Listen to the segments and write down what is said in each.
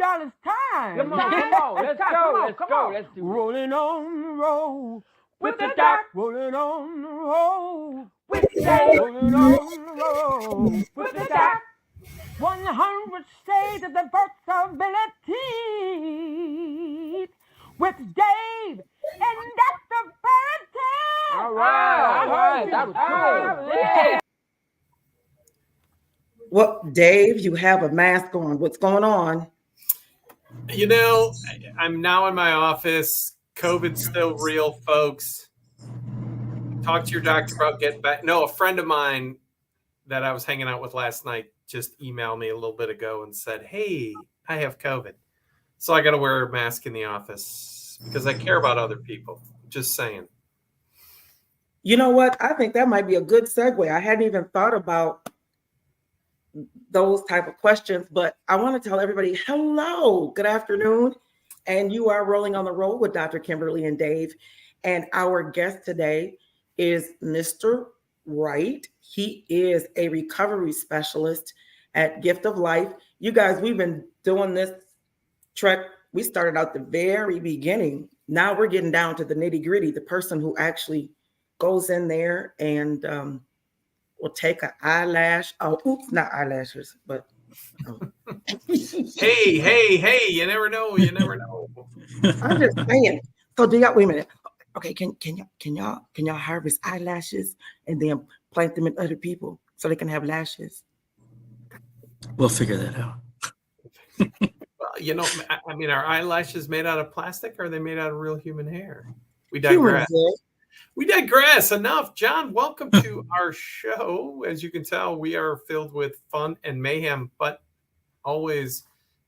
y'all, it's time. Come on, let's go. Let's do it. Rolling on the road With the doc. Rolling on the road With Dave. Rolling on the road With the doc. 100 shades of the possibility with Dave and Dr. Parenting. All right. That was cool. Yeah. Well, Dave, you have a mask on. What's going on? You know, I'm now in my office. COVID's still real, folks. Talk to your doctor about getting back. No, a friend of mine that I was hanging out with last night just emailed me a little bit ago and said, hey, I have COVID. So I got to wear a mask in the office because I care about other people. Just saying. You know what? I think that might be a good segue. I hadn't even thought about those type of questions, but I want to tell everybody, hello, good afternoon. And you are rolling on the road with Dr. Kimberly and Dave. And our guest today is Mr. Wright. He is a recovery specialist at Gift of Life. You guys, we've been doing this trek. We started out the very beginning. Now we're getting down to the nitty gritty, the person who actually goes in there and will take an eyelash. Oh, oops, not eyelashes, but. Hey, you never know. I'm just saying. So do y'all, wait a minute. Okay, can y'all harvest eyelashes and then plant them in other people so they can have lashes? We'll figure that out. Well, you know, I mean, are eyelashes made out of plastic or are they made out of real human hair? We digress. We digress. Enough. John, welcome to our show. As you can tell, we are filled with fun and mayhem, but always,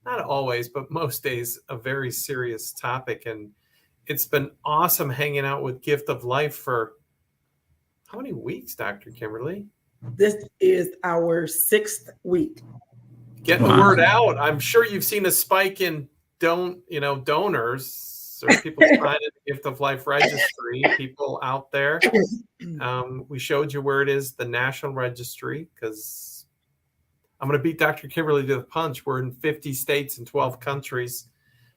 not always, but most days, a very serious topic. And it's been awesome hanging out with Gift of Life for how many weeks, Dr. Kimberly? This is our 6th week. Getting the word out. I'm sure you've seen a spike in donors or people signing the Gift of Life registry, people out there. We showed you where it is, the national registry, because I'm going to beat Dr. Kimberly to the punch. We're in 50 states and 12 countries.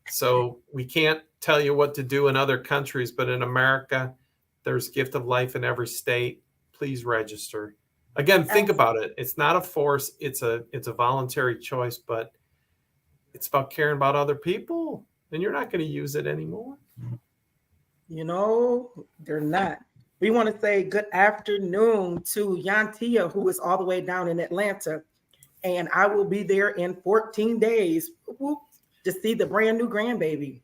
So we can't tell you what to do in other countries, but in America, there's Gift of Life in every state. Please register. Again, think about it. It's not a force. It's a voluntary choice, but it's about caring about other people. And you're not going to use it anymore. You know, they're not. We want to say good afternoon to Yantia, who is all the way down in Atlanta. And I will be there in 14 days to see the brand new grandbaby.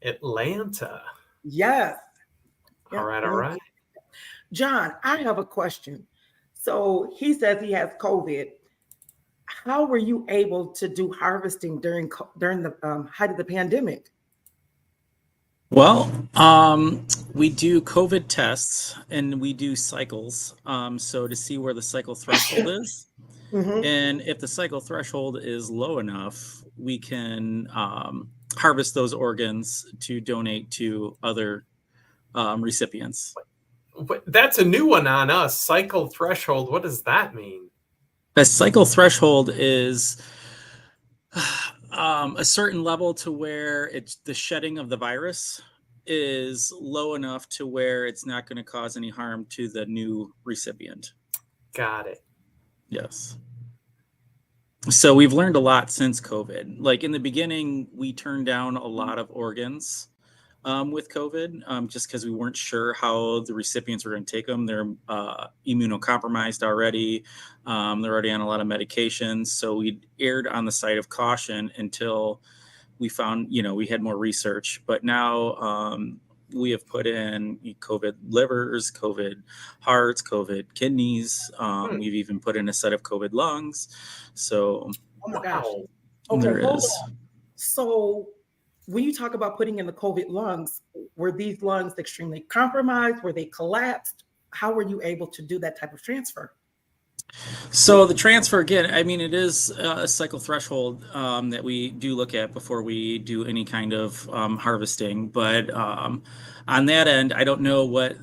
Atlanta. Yes. All right. John, I have a question. So he says he has COVID. How were you able to do harvesting during the height of the pandemic? Well, we do COVID tests and we do cycles. So to see where the cycle threshold is. Mm-hmm. And if the cycle threshold is low enough, we can harvest those organs to donate to other recipients. But that's a new one on us. Cycle threshold. What does that mean? A cycle threshold is a certain level to where it's the shedding of the virus is low enough to where it's not going to cause any harm to the new recipient. Got it. Yes. So we've learned a lot since COVID. Like in the beginning, we turned down a lot of organs with COVID just because we weren't sure how the recipients were going to take them. They're immunocompromised already. They're already on a lot of medications. So we erred on the side of caution until we found, we had more research. But now we have put in COVID livers, COVID hearts, COVID kidneys. We've even put in a set of COVID lungs. So oh my gosh. There is. So when you talk about putting in the COVID lungs, were these lungs extremely compromised? Were they collapsed? How were you able to do that type of transfer? So the transfer, again, I mean, it is a cycle threshold that we do look at before we do any kind of harvesting. But on that end, I don't know what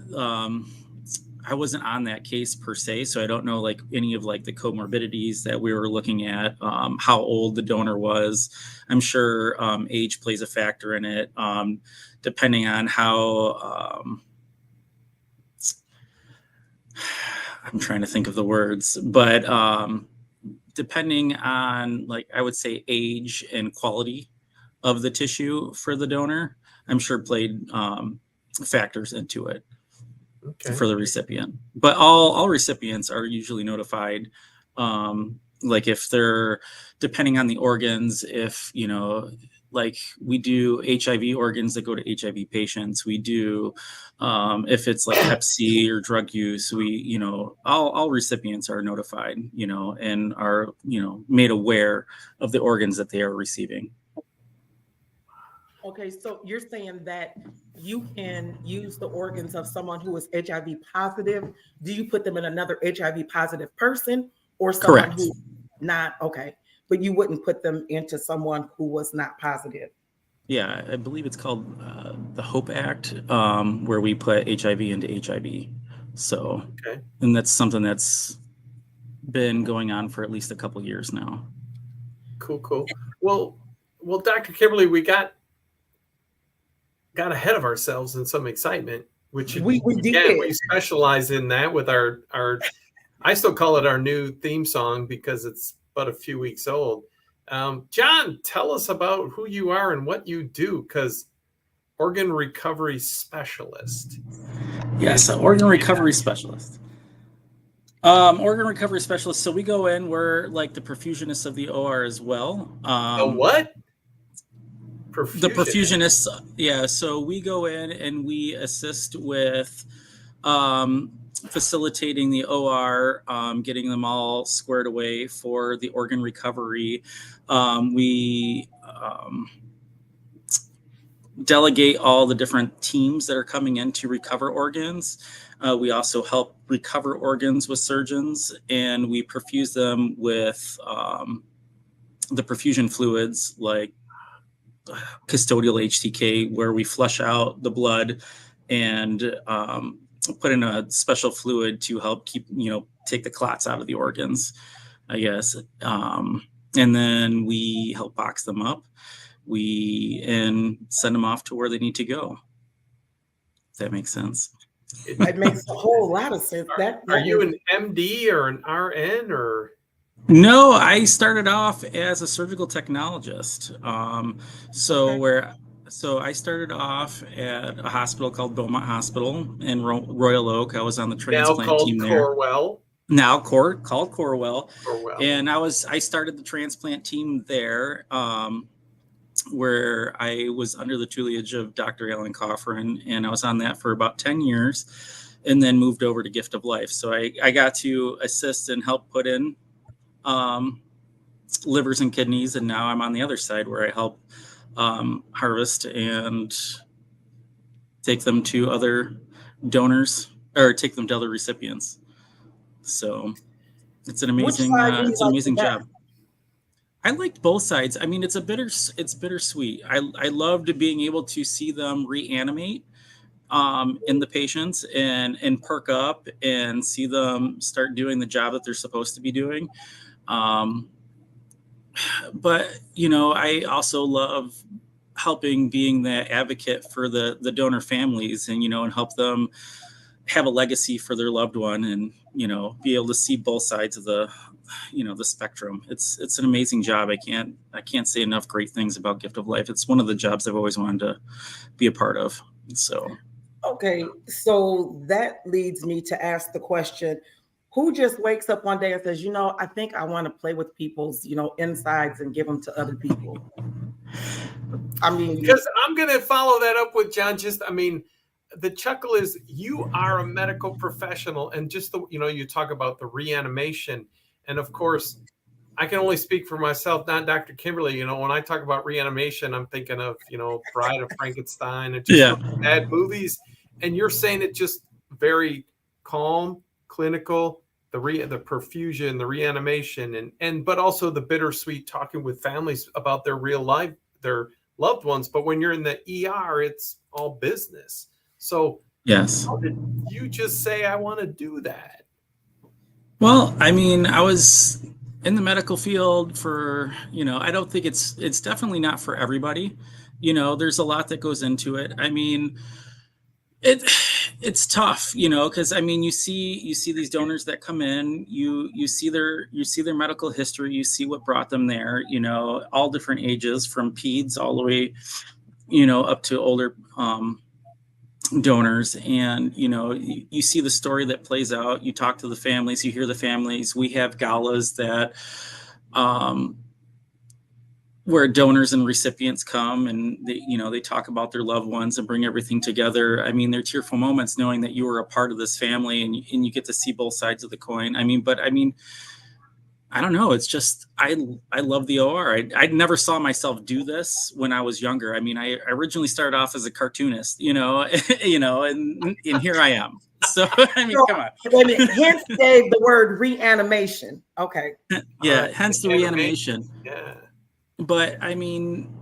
I wasn't on that case per se, so I don't know like any of like the comorbidities that we were looking at, how old the donor was. I'm sure age plays a factor in it, depending on how. I'm trying to think of the words, but depending on like I would say age and quality of the tissue for the donor, I'm sure played factors into it. Okay. For the recipient, but all recipients are usually notified, like if they're depending on the organs, if you know, like we do HIV organs that go to HIV patients, we do if it's like hep C or drug use, we, you know, all recipients are notified, you know, and are, you know, made aware of the organs that they are receiving. Okay, so you're saying that you can use the organs of someone who is HIV positive. Do you put them in another HIV positive person or someone Correct. who's not? Okay, but you wouldn't put them into someone who was not positive. Yeah, I believe it's called the Hope Act, where we put HIV into HIV. So, Okay. and that's something that's been going on for at least a couple years now. Cool. Well, Dr. Kimberly, we got ahead of ourselves in some excitement, which We did. Again, we specialize in that with our I still call it our new theme song because it's but a few weeks old. John, tell us about who you are and what you do, because organ recovery specialist. Yes, organ recovery specialist. Organ recovery specialist. So we go in, we're like the perfusionists of the OR as well. The what? The perfusionists. Yeah. So we go in and we assist with facilitating the OR, getting them all squared away for the organ recovery. We delegate all the different teams that are coming in to recover organs. We also help recover organs with surgeons, and we perfuse them with the perfusion fluids like custodial HTK, where we flush out the blood and put in a special fluid to help keep, you know, take the clots out of the organs, I guess. And then we help box them up. And send them off to where they need to go. If that makes sense. It makes a whole lot of sense. Are you an MD or an RN or? No, I started off as a surgical technologist. So I started off at a hospital called Beaumont Hospital in Royal Oak. I was on the transplant team there. Corwell. Now called Corwell. Corwell. And I started the transplant team there, where I was under the tutelage of Dr. Alan Coffrin, and I was on that for about 10 years, and then moved over to Gift of Life. So I got to assist and help put in livers and kidneys, and now I'm on the other side where I help harvest and take them to other donors, or take them to other recipients. So it's an amazing job. I liked both sides. I mean, it's bittersweet. I loved being able to see them reanimate in the patients and perk up and see them start doing the job that they're supposed to be doing. But, you know, I also love being the advocate for the donor families, and, you know, and help them have a legacy for their loved one, and, you know, be able to see both sides of the spectrum. It's an amazing job. I can't say enough great things about Gift of Life. It's one of the jobs I've always wanted to be a part of. So, okay. So that leads me to ask the question, who just wakes up one day and says, you know, I think I want to play with people's, you know, insides and give them to other people? I mean, because I'm going to follow that up with John. The chuckle is, you are a medical professional, and just you talk about the reanimation. And of course, I can only speak for myself, not Dr. Kimberly. You know, when I talk about reanimation, I'm thinking of, Bride of Frankenstein and just bad movies. And you're saying it just very calm, clinical, the perfusion, the reanimation, but also the bittersweet talking with families about their real life, their loved ones. But when you're in the ER, it's all business. So Yes. How did you just say, I want to do that? Well, I mean, I was in the medical field for, I don't think it's definitely not for everybody. There's a lot that goes into it. I mean, it it's tough, because I mean, you see these donors that come in, you see their medical history, you see what brought them there, all different ages from peds all the way, up to older donors. And you see the story that plays out, you talk to the families, you hear the families. We have galas that where donors and recipients come, and they talk about their loved ones and bring everything together. I mean, they're tearful moments knowing that you were a part of this family, and you get to see both sides of the coin. I mean, I don't know. It's just, I love the OR. I never saw myself do this when I was younger. I mean, I originally started off as a cartoonist, and here I am. So, I mean, come on. Wait a minute. Hence gave the word reanimation. Okay. Yeah. Hence the reanimation. Yeah. But I mean,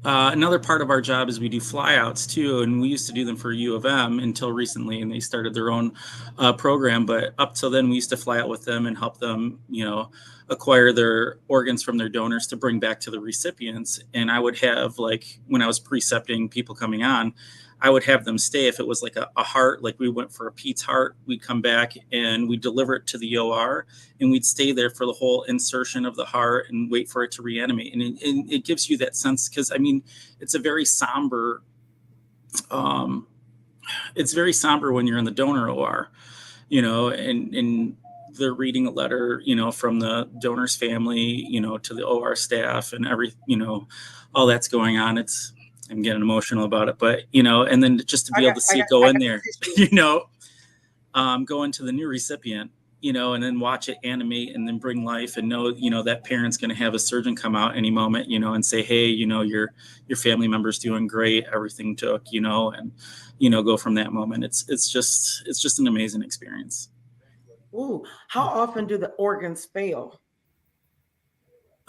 another part of our job is we do flyouts too, and we used to do them for U of M until recently, and they started their own program. But up till then, we used to fly out with them and help them, acquire their organs from their donors to bring back to the recipients. And I would have, like, when I was precepting people coming on, I would have them stay. If it was like a heart, like we went for a Pete's heart, we'd come back and we'd deliver it to the OR, and we'd stay there for the whole insertion of the heart and wait for it to reanimate. And it gives you that sense, because I mean, it's a very somber, it's very somber when you're in the donor OR, and they're reading a letter, from the donor's family, to the OR staff, and all that's going on. I'm getting emotional about it, but and then just to be able to see it go in there, go into the new recipient, and then watch it animate and then bring life, and know, that parent's going to have a surgeon come out any moment, and say, hey, your family member's doing great, everything took, and go from that moment. It's just an amazing experience. Ooh, how often do the organs fail?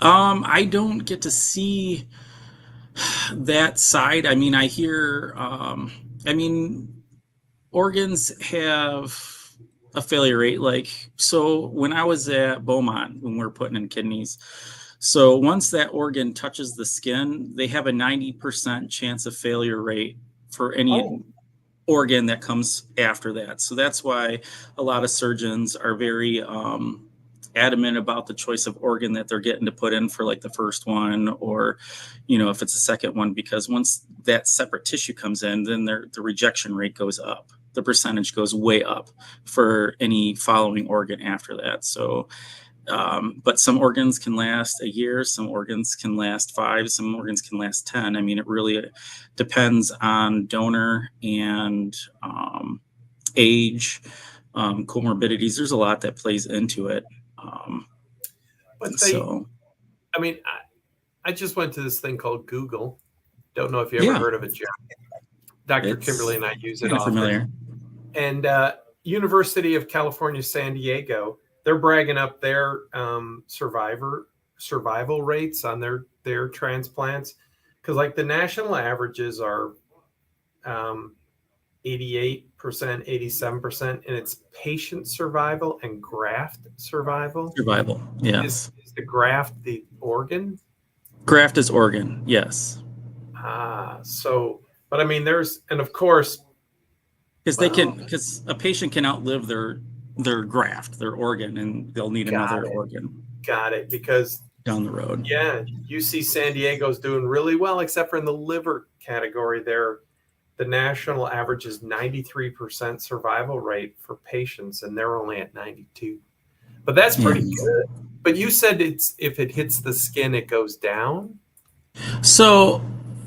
I don't get to see that side. I mean, I hear, organs have a failure rate. Like, so when I was at Beaumont, when we were putting in kidneys, so once that organ touches the skin, they have a 90% chance of failure rate for any organ that comes after that. So that's why a lot of surgeons are very adamant about the choice of organ that they're getting to put in for, like, the first one, or if it's a second one, because once that separate tissue comes in, then the rejection rate goes up, the percentage goes way up for any following organ after that. So but some organs can last a year, some organs can last 5, some organs can last 10. I mean, it really depends on donor and age, comorbidities. There's a lot that plays into it. I mean, I just went to this thing called Google. Don't know if you ever heard of it, Jeff. Dr. Kimberly and I use it often. Familiar. And University of California, San Diego, they're bragging up their survival rates on their transplants, because, like, the national averages are 88%, 87%, and it's patient survival and graft survival. Survival, yes. Is the graft the organ? Graft is organ, yes. So, but I mean, and of course, because a patient can outlive their graft, their organ, and they'll need another organ. Got it, because down the road. Yeah, UC San Diego's doing really well, except for in the liver category. The national average is 93% survival rate for patients, and they're only at 92. But that's pretty good. But you said if it hits the skin, it goes down? So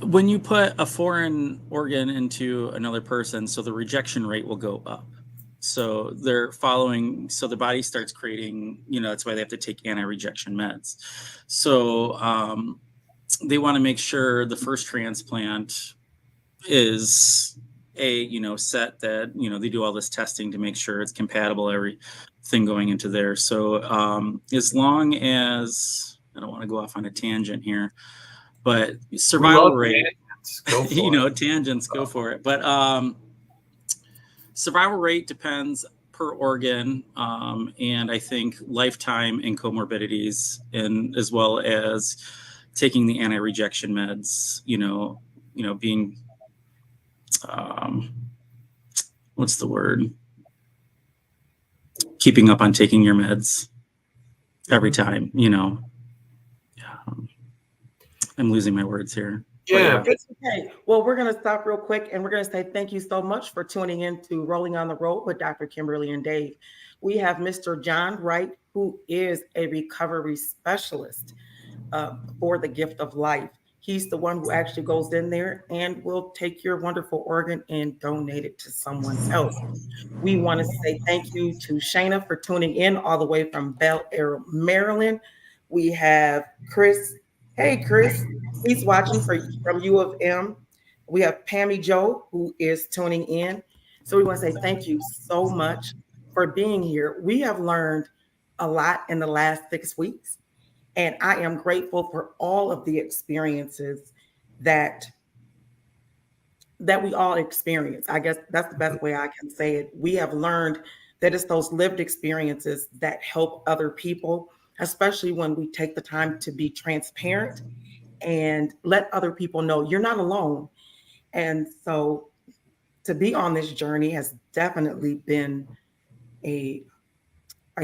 when you put a foreign organ into another person, so the rejection rate will go up. So so the body starts creating, that's why they have to take anti-rejection meds. So they want to make sure the first transplant is set that, they do all this testing to make sure it's compatible, everything going into there. So as long as, I don't want to go off on a tangent here, but survival rate. tangents. Go for it. Tangents, go for it. But survival rate depends per organ, and I think lifetime and comorbidities, and as well as taking the anti-rejection meds, being, what's the word? Keeping up on taking your meds every time, I'm losing my words here. Yeah. It's okay. Well, we're going to stop real quick and we're going to say thank you so much for tuning in to Rolling on the Road with Dr. Kimberly and Dave. We have Mr. John Wright, who is a recovery specialist for the gift of life. He's the one who actually goes in there and will take your wonderful organ and donate it to someone else. We want to say thank you to Shayna for tuning in all the way from Bel Air, Maryland. We have Chris. Hey, Chris. He's watching from U of M. We have Pammy Joe, who is tuning in. So we want to say thank you so much for being here. We have learned a lot in the last 6 weeks, and I am grateful for all of the experiences that we all experience. I guess that's the best way I can say it. We have learned that it's those lived experiences that help other people, especially when we take the time to be transparent and let other people know you're not alone. And so to be on this journey has definitely been a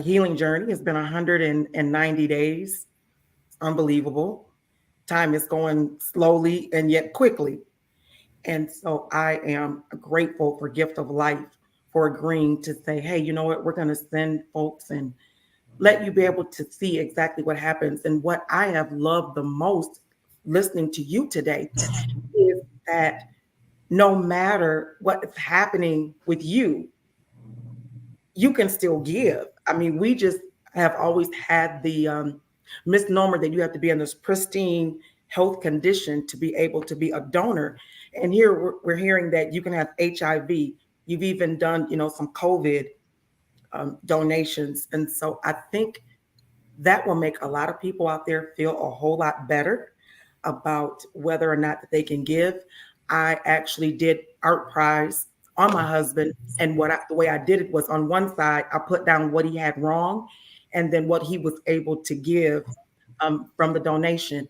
healing journey. It's been 190 days. Unbelievable. Time is going slowly and yet quickly. And so I am grateful for Gift of Life for agreeing to say, hey, you know what, we're going to send folks and let you be able to see exactly what happens. And what I have loved the most listening to you today is that no matter what is happening with you, you can still give. I mean, we just have always had the misnomer that you have to be in this pristine health condition to be able to be a donor. And here we're hearing that you can have HIV. You've even done, some COVID donations. And so I think that will make a lot of people out there feel a whole lot better about whether or not that they can give. I actually did art prize on my husband. And the way I did it was on one side, I put down what he had wrong and then what he was able to give from the donation.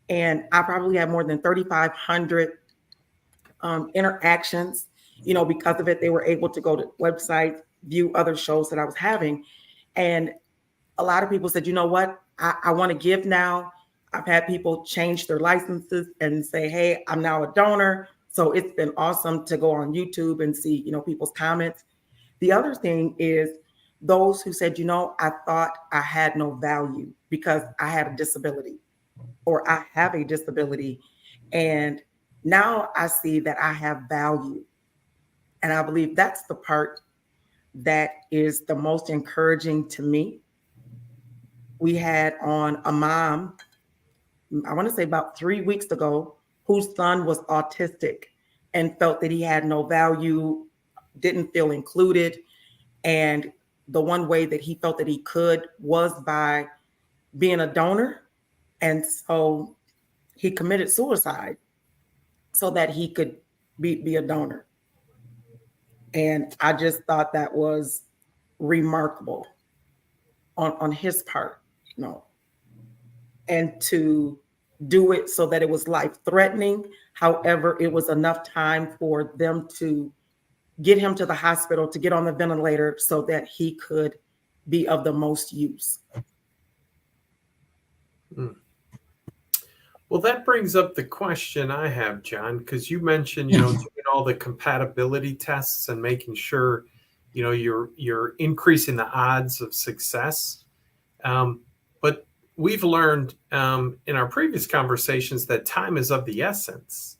And I probably had more than 3,500 interactions, because of it. They were able to go to websites, view other shows that I was having. And a lot of people said, you know what, I want to give now. I've had people change their licenses and say, hey, I'm now a donor. So it's been awesome to go on YouTube and see, people's comments. The other thing is those who said, I thought I had no value because I had a disability or I have a disability. And now I see that I have value. And I believe that's the part that is the most encouraging to me. We had on a mom, I want to say about 3 weeks ago, whose son was autistic and felt that he had no value, didn't feel included. And the one way that he felt that he could was by being a donor. And so he committed suicide so that he could be a donor. And I just thought that was remarkable on his part, and to do it so that it was life-threatening. However, it was enough time for them to get him to the hospital, to get on the ventilator so that he could be of the most use. Well, that brings up the question I have, John, because you mentioned, doing all the compatibility tests and making sure, you're increasing the odds of success. But we've learned in our previous conversations that time is of the essence.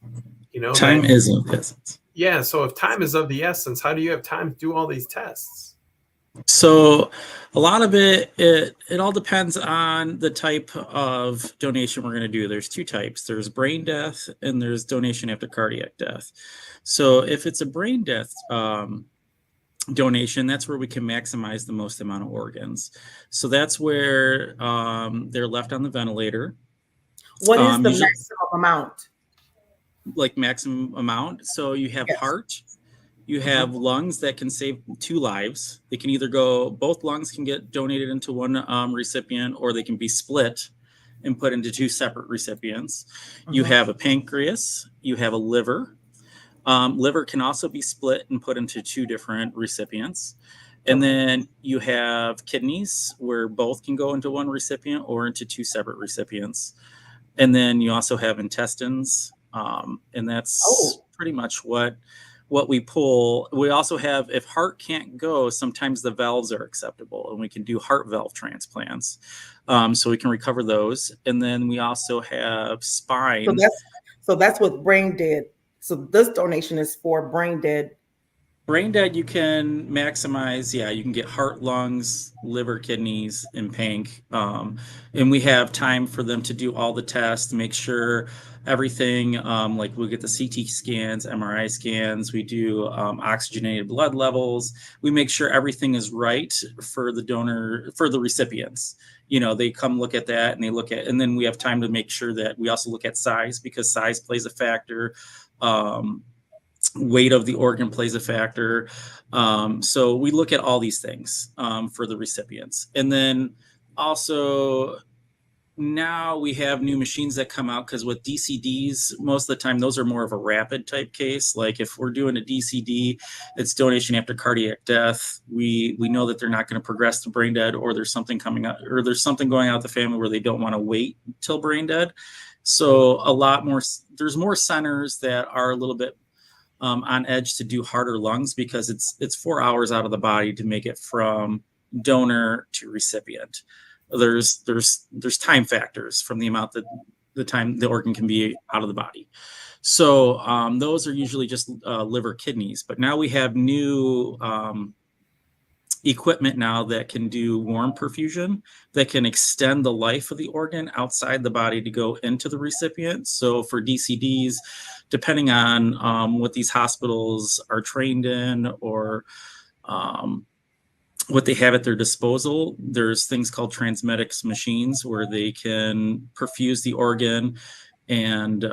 Time is of the essence. Yeah. So if time is of the essence, how do you have time to do all these tests? So a lot of it all depends on the type of donation we're going to do. There's two types. There's brain death and there's donation after cardiac death. So if it's a brain death donation, that's where we can maximize the most amount of organs. So that's where they're left on the ventilator. What is the maximum amount? like maximum amount. So you have Yes. heart, you have lungs that can save 2 lives. They can either go, both lungs can get donated into one recipient, or they can be split and put into 2 separate recipients. You have a pancreas, you have a liver. Liver can also be split and put into 2 different recipients. And then you have kidneys, where both can go into one recipient or into 2 separate recipients. And then you also have intestines, and that's pretty much what we pull. We also have, if heart can't go, sometimes the valves are acceptable, and we can do heart valve transplants, so we can recover those. And then we also have spine. So that's what brain dead. So this donation is for brain dead. Brain dead, you can maximize. Yeah, you can get heart, lungs, liver, kidneys, and panc. And we have time for them to do all the tests, make sure everything, like we get the CT scans, MRI scans, we do oxygenated blood levels. We make sure everything is right for the donor, for the recipients. You know, they come look at that, and they look at, and then we have time to make sure that we also look at size, because size plays a factor. Weight of the organ plays a factor. So we look at all these things for the recipients. And then also now we have new machines that come out, because with DCDs, most of the time, those are more of a rapid type case. Like if we're doing a DCD, it's donation after cardiac death. We know that they're not going to progress to brain dead, or there's something coming out, or there's something going out the family where they don't want to wait till brain dead. So there's more centers that are a little bit on edge to do heart or lungs, because it's 4 hours out of the body to make it from donor to recipient. There's time factors from the amount that the time the organ can be out of the body. So those are usually just liver, kidneys. But now we have new equipment now that can do warm perfusion, that can extend the life of the organ outside the body to go into the recipient. So for DCDs, depending on what these hospitals are trained in, or what they have at their disposal, there's things called transmedics machines where they can perfuse the organ and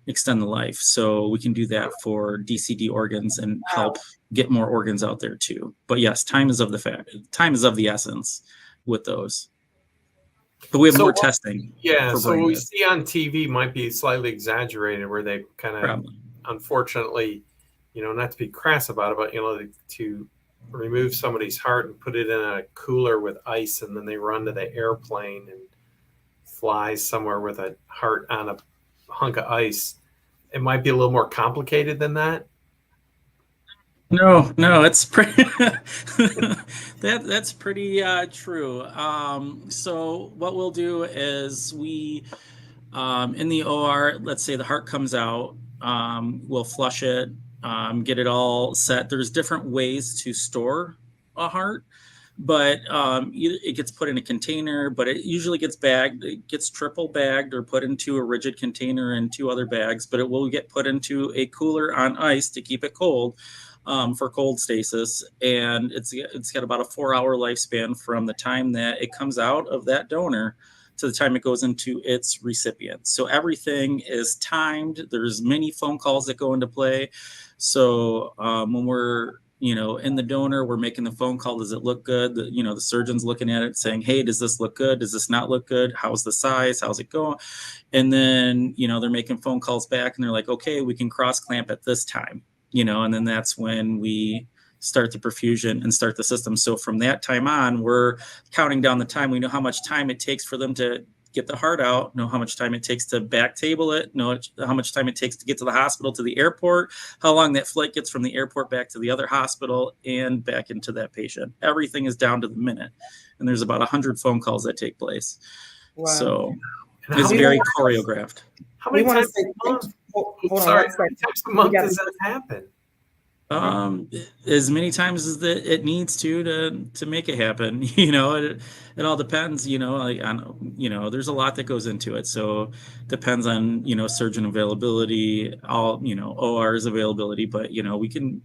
extend the life. So we can do that for DCD organs and help get more organs out there too. But yes, time is of the essence with those. But we have more testing. Yeah, so what we see on TV might be slightly exaggerated, where they kind of, unfortunately, not to be crass about it, but to remove somebody's heart and put it in a cooler with ice, and then they run to the airplane and fly somewhere with a heart on a hunk of ice. It might be a little more complicated than that. No, it's pretty. That's pretty true. So what we'll do is we, in the OR, let's say the heart comes out, we'll flush it, get it all set. There's different ways to store a heart, but it gets put in a container, but it usually gets bagged. It gets triple bagged or put into a rigid container and 2 other bags, but it will get put into a cooler on ice to keep it cold. For cold stasis, and it's got about a 4-hour lifespan from the time that it comes out of that donor to the time it goes into its recipient. So everything is timed. There's many phone calls that go into play. So when we're in the donor, we're making the phone call. Does it look good? The surgeon's looking at it saying, hey, does this look good? Does this not look good? How's the size? How's it going? And then they're making phone calls back, and they're like, okay, we can cross clamp at this time. And then that's when we start the perfusion and start the system. So from that time on, we're counting down the time. We know how much time it takes for them to get the heart out, know how much time it takes to back table it, know how much time it takes to get to the hospital, to the airport, how long that flight gets from the airport back to the other hospital and back into that patient. Everything is down to the minute. And there's about 100 phone calls that take place. Wow. So it's very choreographed. How many times a month? How many times a month does that happen? As many times as that it needs to make it happen. It all depends. On there's a lot that goes into it. So depends on surgeon availability, all OR's availability. But we can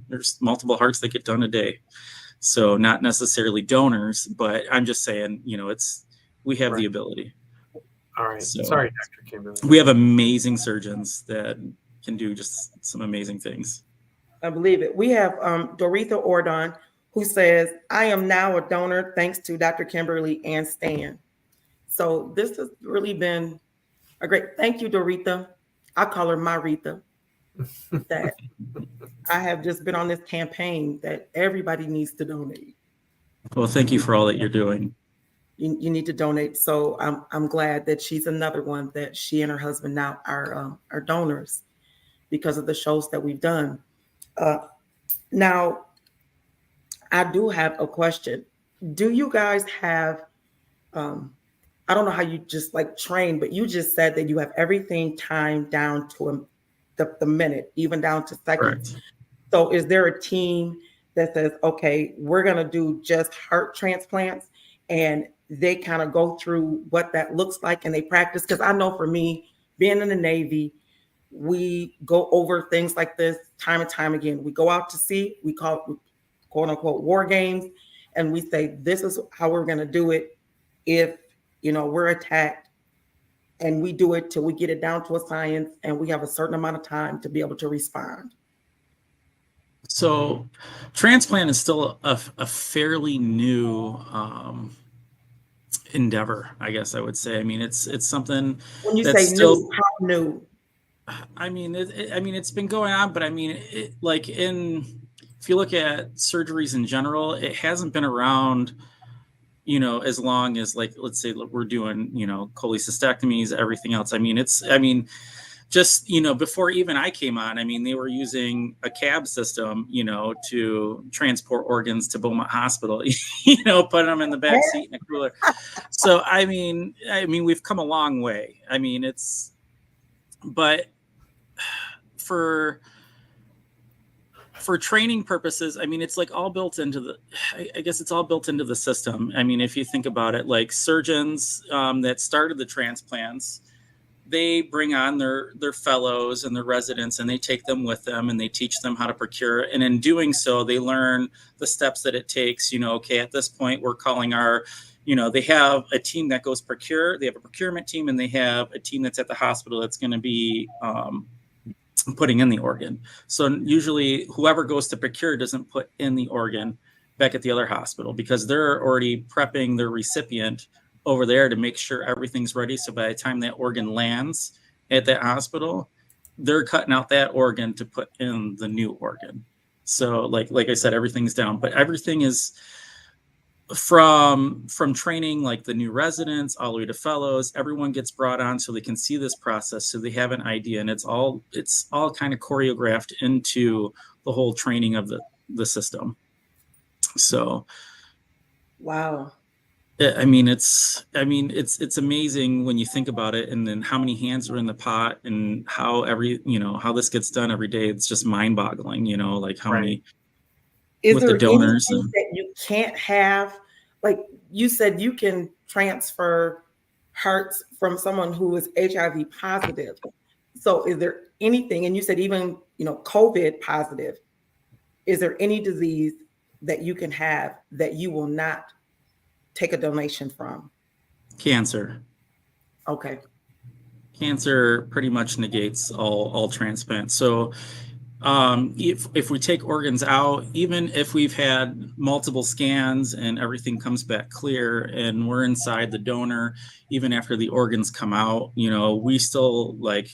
there's multiple hearts that get done a day. So not necessarily donors, but I'm just saying we have the ability. All right. So Sorry, Dr. Kimberly. we have amazing surgeons that can do just some amazing things. I believe it. We have Doretha Ordon, who says, I am now a donor thanks to Dr. Kimberly and Stan. So this has really been a great, thank you, Doretha. I call her Maritha. That I have just been on this campaign that everybody needs to donate. Well, thank you for all that you're doing. You need to donate. So I'm glad that she's another one that she and her husband now are donors because of the shows that we've done. Now, I do have a question. Do you guys have, I don't know how you just like train, but you just said that you have everything timed down to the minute, even down to seconds. Correct. So is there a team that says, okay, we're going to do just heart transplants, and they kind of go through what that looks like and they practice? Because I know for me, being in the Navy, we go over things like this time and time again. We go out to sea, we call it quote unquote war games, and we say, this is how we're going to do it if, we're attacked. And we do it till we get it down to a science, and we have a certain amount of time to be able to respond. So transplant is still a fairly new endeavor, I guess I would say. I mean, it's something When you that's say still new, how new? I mean, it's been going on, but I mean, if you look at surgeries in general, it hasn't been around, as long as, like, let's say we're doing, cholecystectomies, everything else. I mean, just, before even I came on, I mean, they were using a cab system, to transport organs to Beaumont Hospital, put them in the back seat in a cooler. So, I mean, we've come a long way. I mean, but for training purposes, I mean, it's like all built into I guess it's all built into the system. I mean, if you think about it, like surgeons that started the transplants, they bring on their fellows and their residents, and they take them with them, and they teach them how to procure. And in doing so, they learn the steps that it takes. Okay, at this point, we're calling they have a team that goes procure. They have a procurement team, and they have a team that's at the hospital that's going to be putting in the organ. So usually whoever goes to procure doesn't put in the organ back at the other hospital, because they're already prepping their recipient over there to make sure everything's ready. So by the time that organ lands at that hospital, they're cutting out that organ to put in the new organ. So like I said, everything's down, but everything is from training, like the new residents all the way to fellows. Everyone gets brought on so they can see this process, so they have an idea, and it's all kind of choreographed into the whole training of the system. So Wow. It's amazing when you think about it, and then how many hands are in the pot, and how how this gets done every day. It's just mind-boggling, like how many Is with there the donors anything that you can't have? Like you said, you can transfer hearts from someone who is HIV positive. So is there anything, and you said even, COVID positive, is there any disease that you can have that you will not take a donation from? Cancer. Okay. Cancer pretty much negates all transplants. So if we take organs out, even if we've had multiple scans and everyththing comes back clear and we're inside the donor, even after the organs come out, we still, like,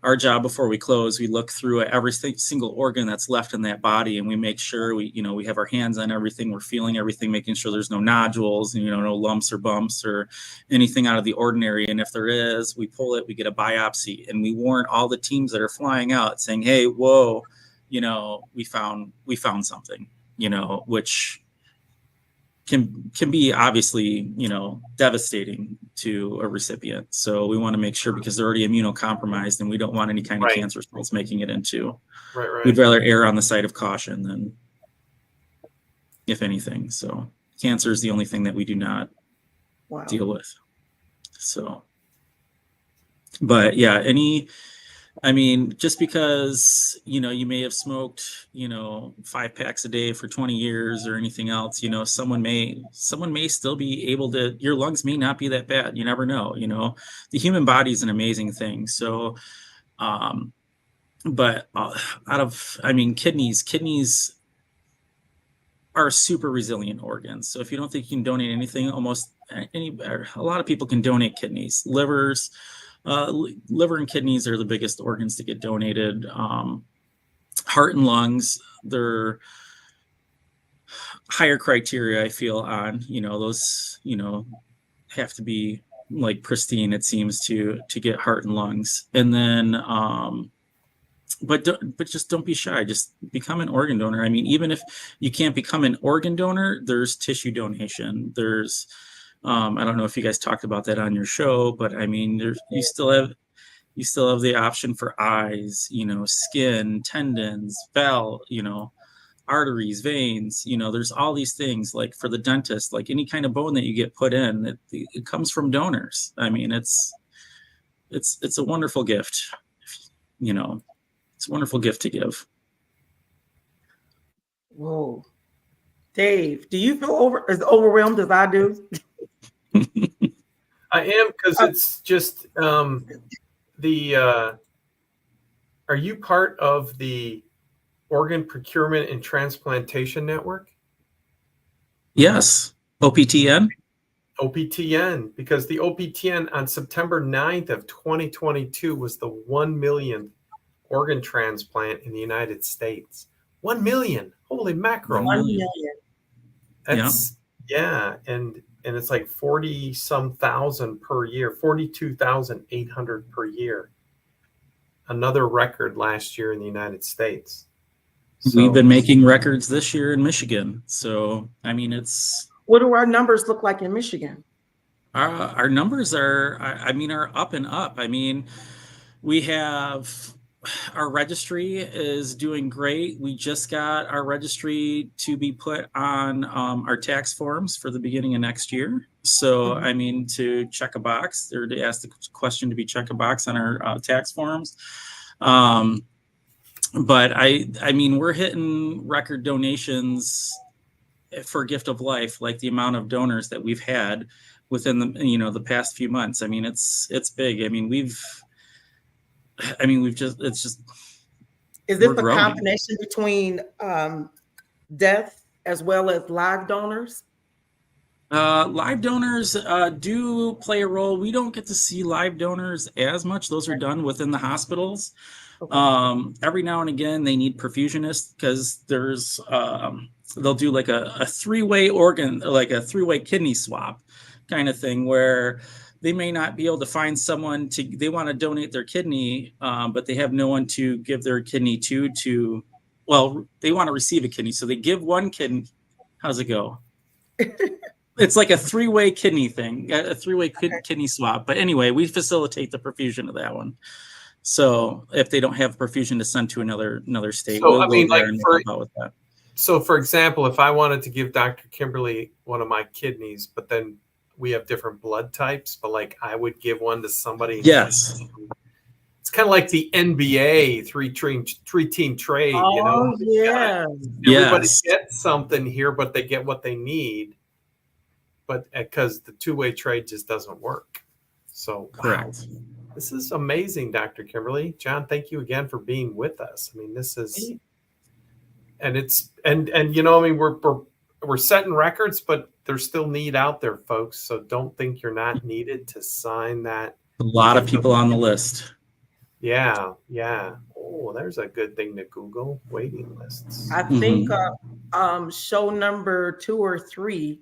our job before we close, we look through at every single organ that's left in that body, and we make sure we have our hands on everything, we're feeling everything, making sure there's no nodules and, no lumps or bumps or anything out of the ordinary. And if there is, we pull it, we get a biopsy, and we warn all the teams that are flying out saying, hey, whoa, we found something, which can be obviously, devastating to a recipient. So we want to make sure, because they're already immunocompromised, and we don't want any kind of cancer cells making it into. Right. We'd rather err on the side of caution than, if anything. So cancer is the only thing that we do not deal with. So, but yeah, I mean, just because, you may have smoked, 5 packs a day for 20 years or anything else, someone may still be able to, your lungs may not be that bad. You never know, the human body is an amazing thing. So, but kidneys are super resilient organs. So if you don't think you can donate anything, a lot of people can donate kidneys. Liver and kidneys are the biggest organs to get donated. Heart and lungs, they're higher criteria, I feel, on, those, have to be like pristine, it seems, to get heart and lungs. And then, but just don't be shy. Just become an organ donor. I mean, even if you can't become an organ donor, there's tissue donation. There's, I don't know if you guys talked about that on your show, but I mean, you still have the option for eyes, skin, tendons, arteries, veins. There's all these things, like for the dentist, like any kind of bone that you get put in, it comes from donors. I mean, it's a wonderful gift. It's a wonderful gift to give. Whoa. Dave, do you feel as overwhelmed as I do? I am, because it's just are you part of the Organ Procurement and Transplantation Network? Yes. OPTN? OPTN, because the OPTN on September 9th of 2022 was the 1 millionth organ transplant in the United States. 1 million. Holy mackerel. 1 million. That's, yeah. And it's like 40 some thousand per year, 42,800 per year. Another record last year in the United States. So, we've been making records this year in Michigan. So, I mean, what do our numbers look like in Michigan? Our numbers are up and up. I mean, we have, our registry is doing great. We just got our registry to be put on our tax forms for the beginning of next year. So, I mean, to check a box, or to ask the question to be check a box on our tax forms. But I mean, we're hitting record donations for Gift of Life, like the amount of donors that we've had within the past few months. I mean, it's big. I mean, it's just. Is this a combination between death as well as live donors? Live donors do play a role. We don't get to see live donors as much. Those are done within the hospitals. Okay. Every now and again, they need perfusionists, because there's they'll do like a three-way organ, like a three-way kidney swap kind of thing, where they may not be able to find someone they want to donate their kidney, but they have no one to give their kidney to, well, they want to receive a kidney. So they give one kidney. How's it go? It's like a three-way kidney thing, a three-way kidney swap. But anyway, we facilitate the perfusion of that one. So if they don't have perfusion to send to another state, so, we'll I mean, go there and help out with that. So, for example, if I wanted to give Dr. Kimberly one of my kidneys, but then we have different blood types, but like I would give one to somebody. Yes. It's kind of like the NBA three-team trade. Oh, yeah. Everybody gets something here, but they get what they need. But because the two-way trade just doesn't work. So, correct. Wow. This is amazing, Dr. Kimberly. John, thank you again for being with us. I mean, this is, and it's, and I mean, we're setting records, but there's still need out there, folks. So don't think you're not needed to sign that. A lot of people on the list. Yeah. Oh, there's a good thing to Google, waiting lists. I think show number 2 or 3,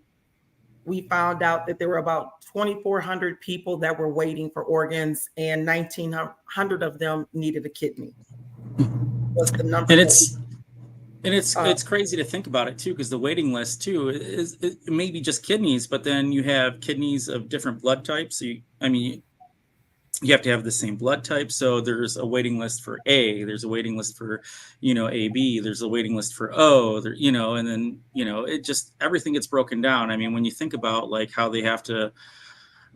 we found out that there were about 2,400 people that were waiting for organs, and 1,900 of them needed a kidney. What's the number? And it's crazy to think about it too, because the waiting list too is it may be just kidneys, but then you have kidneys of different blood types. So you have to have the same blood type. So there's a waiting list for A, there's a waiting list for, AB, there's a waiting list for O, and then, it just, everything gets broken down. I mean, when you think about like how they have to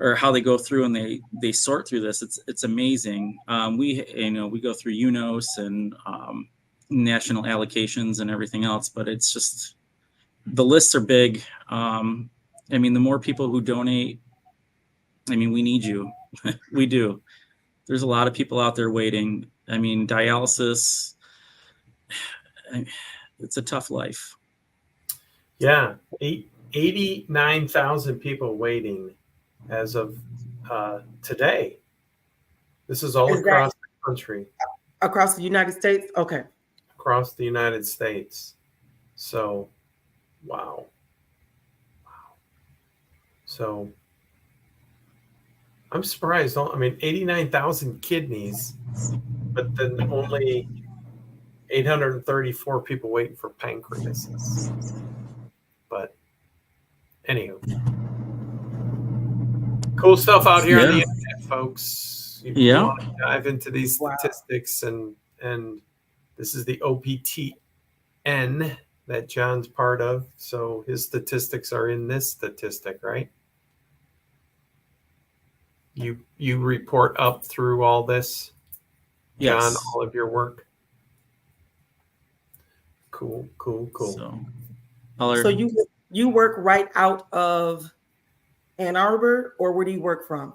or how they go through and they sort through this. It's amazing. We go through UNOS and national allocations and everything else, but it's just, the lists are big. I mean, the more people who donate, I mean, we need you. We do. There's a lot of people out there waiting. I mean, dialysis, it's a tough life. Yeah, 89,000 people waiting as of today. This is all across the country. Across the United States? Okay. Across the United States. So, wow. So, I'm surprised. I mean, 89,000 kidneys, but then only 834 people waiting for pancreas. But anywho, cool stuff out here on the internet, folks. You want to dive into these statistics, and this is the OPTN that John's part of. So his statistics are in this statistic, right? You report up through all this, John, all of your work. Cool. So you work right out of Ann Arbor, or where do you work from?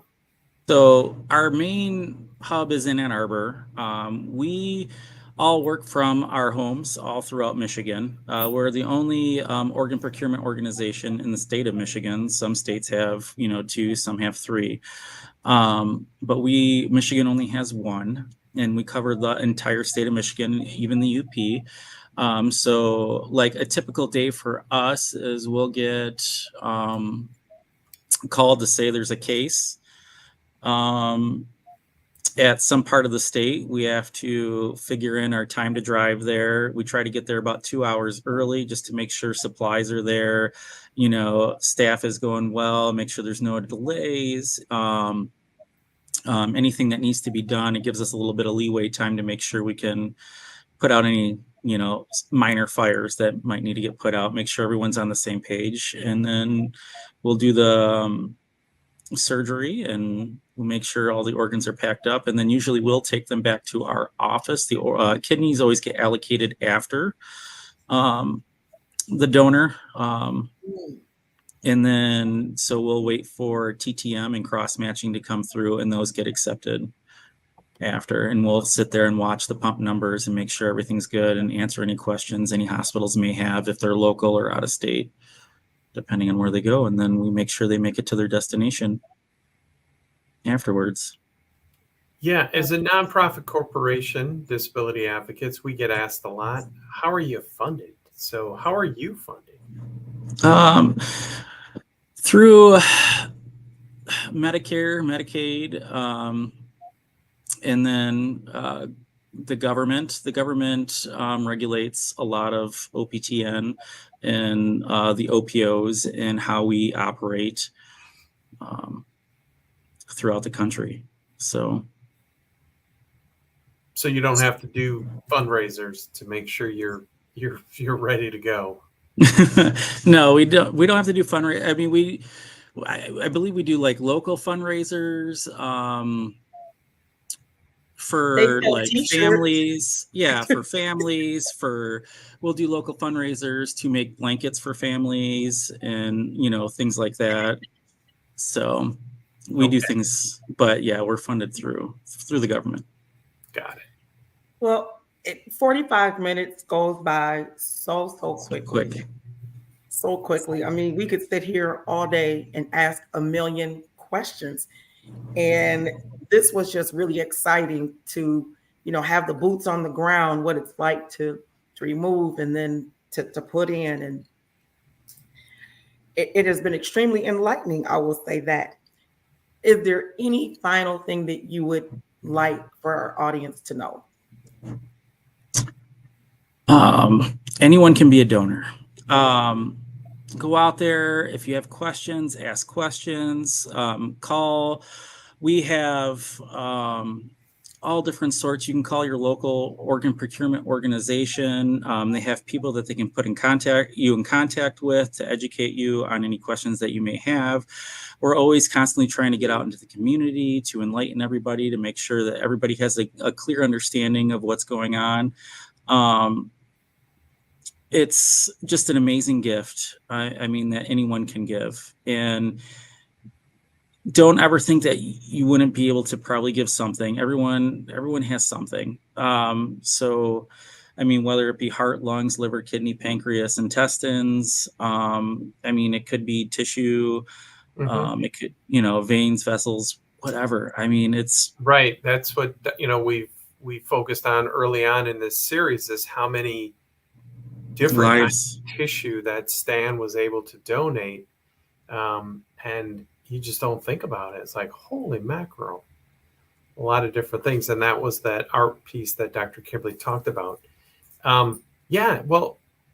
So our main hub is in Ann Arbor. We all work from our homes all throughout Michigan. We're the only organ procurement organization in the state of Michigan. Some states have, 2, some have 3. But Michigan only has 1, and we cover the entire state of Michigan, even the UP. So like a typical day for us is we'll get called to say there's a case at some part of the state. We have to figure in our time to drive there. We try to get there about 2 hours early just to make sure supplies are there, staff is going well, make sure there's no delays. Anything that needs to be done, it gives us a little bit of leeway time to make sure we can put out any minor fires that might need to get put out, make sure everyone's on the same page, and then we'll do the surgery and we'll make sure all the organs are packed up, and then usually we'll take them back to our office. The kidneys always get allocated after the donor, and then so we'll wait for TTM and cross matching to come through, and those get accepted after, and we'll sit there and watch the pump numbers and make sure everything's good and answer any questions any hospitals may have if they're local or out of state, depending on where they go, and then we make sure they make it to their destination afterwards. Yeah, as a nonprofit corporation, Disability Advocates, we get asked a lot, how are you funded? So how are you funded? Through Medicare, Medicaid, and then the government regulates a lot of OPTN and the OPOs and how we operate throughout the country. So you don't have to do fundraisers to make sure you're ready to go. No, we don't have to do fundraisers. I mean, I believe we do like local fundraisers for like t-shirts. families. Yeah, for families, we'll do local fundraisers to make blankets for families and things like that. So we do things, but yeah, we're funded through the government. Got it. Well, 45 minutes goes by so quickly. So quickly. I mean, we could sit here all day and ask a million questions. And this was just really exciting to, have the boots on the ground, what it's like to remove and then to put in. And it has been extremely enlightening, I will say that. Is there any final thing that you would like for our audience to know? Anyone can be a donor. Go out there. If you have questions, ask questions, call. We have all different sorts. You can call your local organ procurement organization. They have people that they can put in contact with to educate you on any questions that you may have. We're always constantly trying to get out into the community to enlighten everybody, to make sure that everybody has a clear understanding of what's going on. It's just an amazing gift. I mean, that anyone can give. And don't ever think that you wouldn't be able to probably give something. Everyone has something. So, I mean, whether it be heart, lungs, liver, kidney, pancreas, intestines, I mean, it could be tissue, it could, veins, vessels, whatever. I mean, it's right. That's what, we focused on early on in this series, is how many different kinds of tissue that Stan was able to donate. And you just don't think about it. It's like, holy mackerel, a lot of different things. And that was that art piece that Dr. Kimberly talked about. But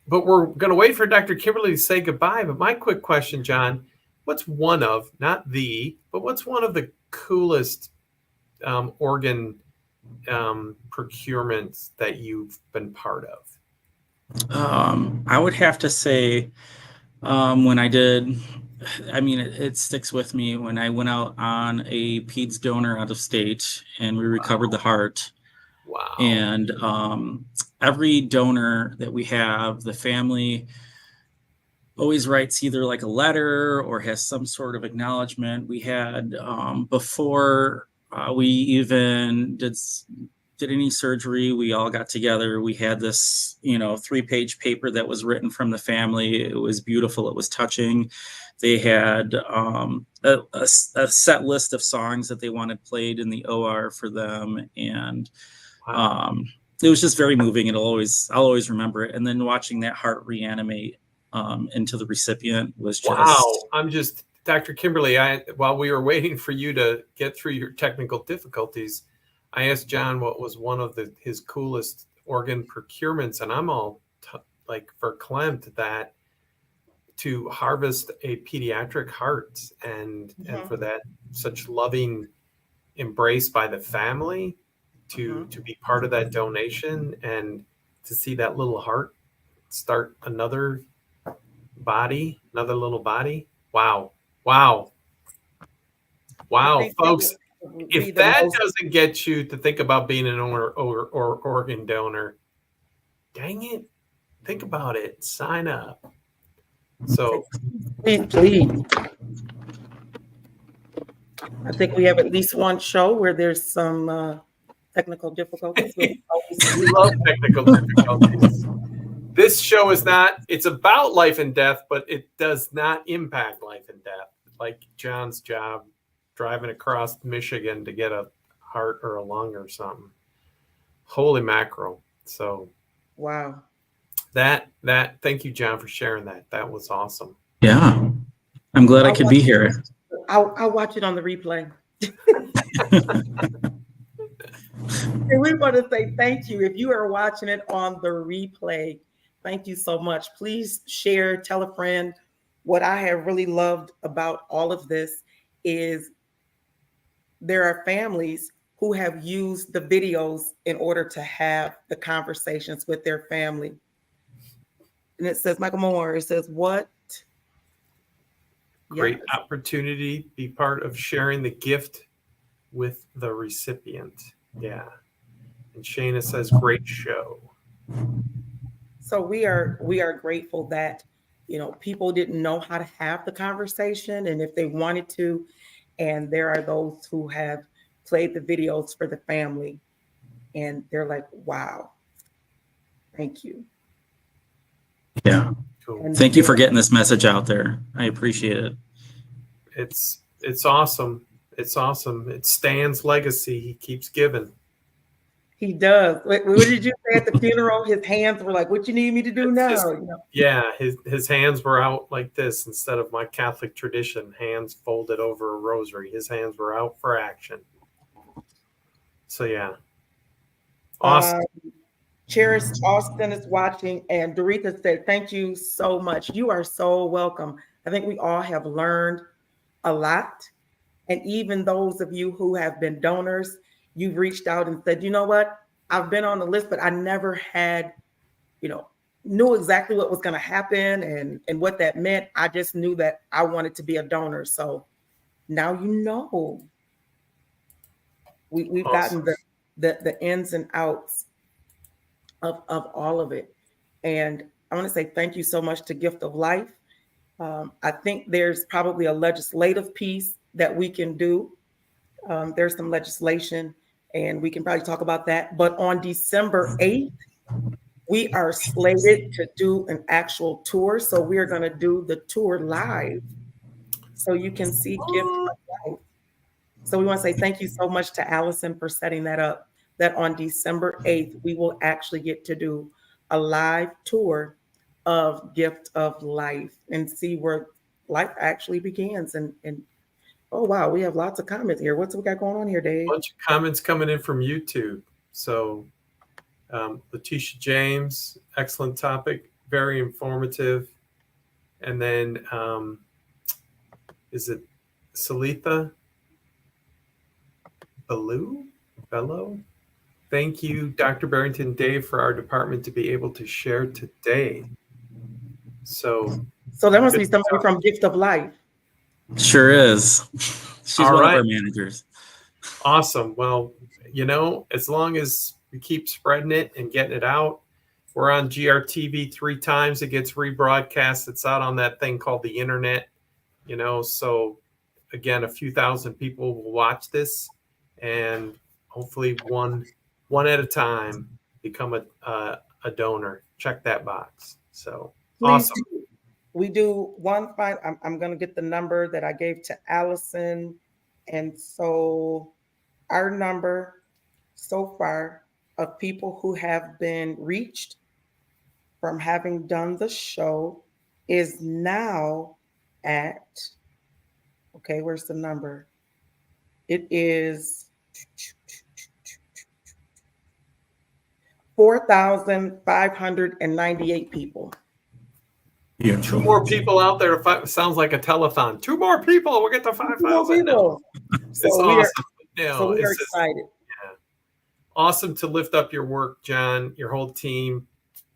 we're going to wait for Dr. Kimberly to say goodbye. But my quick question, John, what's one of the coolest organ procurements that you've been part of? I would have to say, when I did, I mean, it sticks with me when I went out on a PEDS donor out of state and we recovered the heart. Wow. And every donor that we have, the family always writes either like a letter or has some sort of acknowledgement. We had, before we even did any surgery, we all got together. We had this, 3-page paper that was written from the family. It was beautiful. It was touching. They had a set list of songs that they wanted played in the OR for them. And it was just very moving. I'll always remember it. And then watching that heart reanimate into the recipient was just... Wow. Dr. Kimberly, while we were waiting for you to get through your technical difficulties, I asked John what was one of his coolest organ procurements, and I'm all verklempt that to harvest a pediatric heart and for that such loving embrace by the family to be part of that donation and to see that little heart start another little body. Wow, folks. If that doesn't get you to think about being an organ donor, dang it, think about it. Sign up. So please. I think we have at least one show where there's some technical difficulties. We love technical difficulties. This show it's about life and death, but it does not impact life and death, like John's job driving across Michigan to get a heart or a lung or something. Holy mackerel. So wow. Thank you, John, for sharing that. That was awesome. Yeah. I'm glad I could be here. I'll watch it on the replay. And we want to say thank you. If you are watching it on the replay, thank you so much. Please share, tell a friend. What I have really loved about all of this is there are families who have used the videos in order to have the conversations with their family. And it says, Michael Moore, it says, what? Great opportunity to be part of sharing the gift with the recipient. Yeah. And Shayna says, great show. So we are grateful that, people didn't know how to have the conversation, and if they wanted to, and there are those who have played the videos for the family, and they're like, wow, thank you. Yeah. Cool. Thank you for getting this message out there. I appreciate it. It's awesome. It's awesome. It's Stan's legacy. He keeps giving. He does. What did you say at the funeral? His hands were like, what you need me to do now? Yeah, his hands were out like this instead of my Catholic tradition, hands folded over a rosary. His hands were out for action. So, yeah. Awesome. Cherish Austin is watching, and Doretha said, thank you so much. You are so welcome. I think we all have learned a lot. And even those of you who have been donors, you've reached out and said, you know what, I've been on the list, but I never had, knew exactly what was going to happen and what that meant. I just knew that I wanted to be a donor. So now we've Awesome. gotten the ins and outs of all of it. And I want to say thank you so much to Gift of Life. I think there's probably a legislative piece that we can do. There's some legislation, and we can probably talk about that. But on December 8th, we are slated to do an actual tour. So we are going to do the tour live. So you can see Gift of Life. So we want to say thank you so much to Allison for setting that up, that on December 8th, we will actually get to do a live tour of Gift of Life and see where life actually begins. And oh, wow, we have lots of comments here. What's we got going on here, Dave? A bunch of comments coming in from YouTube. So Letitia James, excellent topic, very informative. And then is it Salitha Bello? Thank you, Dr. Barrington, Dave, for our department to be able to share today. So there must be somebody from Gift of Life. Sure is. She's All one right. of our managers. Awesome. Well, as long as we keep spreading it and getting it out, we're on GRTV 3 times. It gets rebroadcast. It's out on that thing called the internet, so again, a few thousand people will watch this, and hopefully one at a time become a donor. Check that box. So Please awesome. do. We do one fine. I'm going to get the number that I gave to Allison. And so our number so far of people who have been reached from having done the show is now at, okay, where's the number? It is 4,598 people. Yeah. 2 more people out there. Sounds like a telethon. 2 more people. We'll get to 5,000. So It's awesome. So we are excited. Awesome to lift up your work, John, your whole team.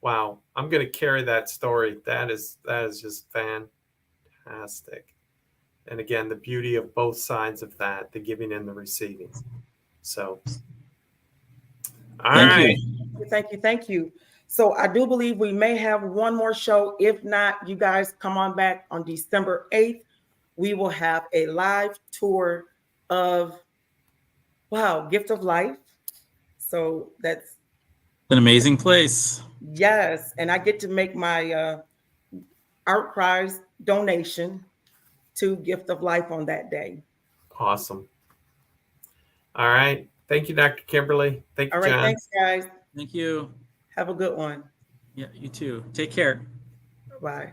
Wow. I'm going to carry that story. That is just fantastic. And again, the beauty of both sides of that, the giving and the receiving. So, all right. Thank you. So I do believe we may have one more show. If not, you guys come on back on December 8th. We will have a live tour of, Gift of Life. So that's an amazing place. Yes. And I get to make my art prize donation to Gift of Life on that day. Awesome. All right. Thank you, Dr. Kimberly. Thank you, all right, John. Thanks, guys. Thank you. Have a good one. Yeah, you too. Take care. Bye.